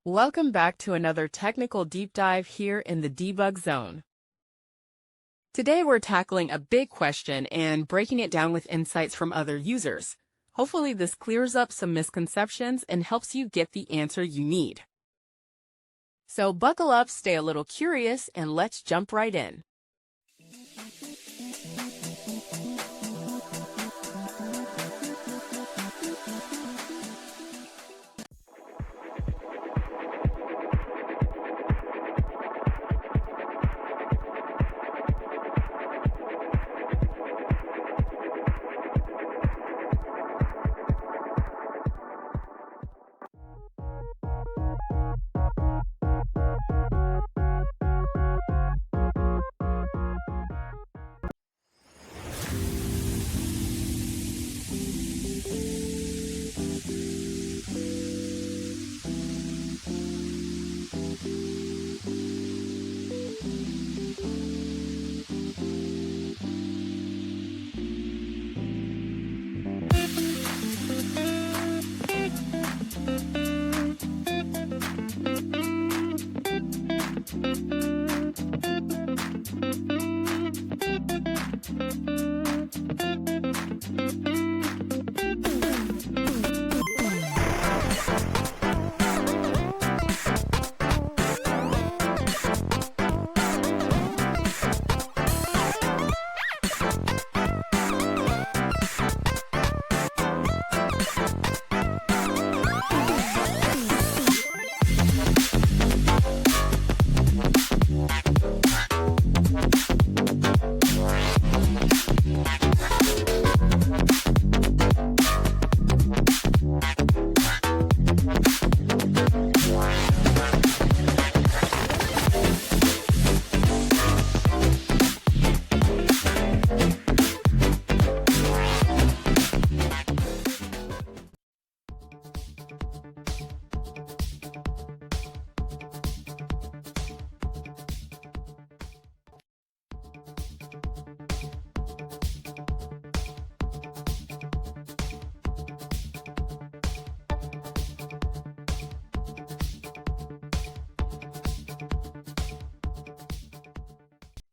Welcome back to another technical deep dive here in the debug zone. Today we're tackling a big question and breaking it down with insights from other users. Hopefully this clears up some misconceptions and helps you get the answer you need. So buckle up, stay a little curious, and let's jump right in.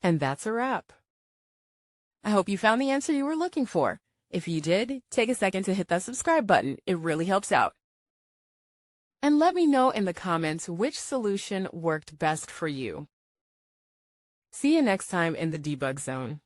And that's a wrap. I hope you found the answer you were looking for. If you did, take a second to hit that subscribe button. It really helps out. And let me know in the comments which solution worked best for you. See you next time in the debug zone.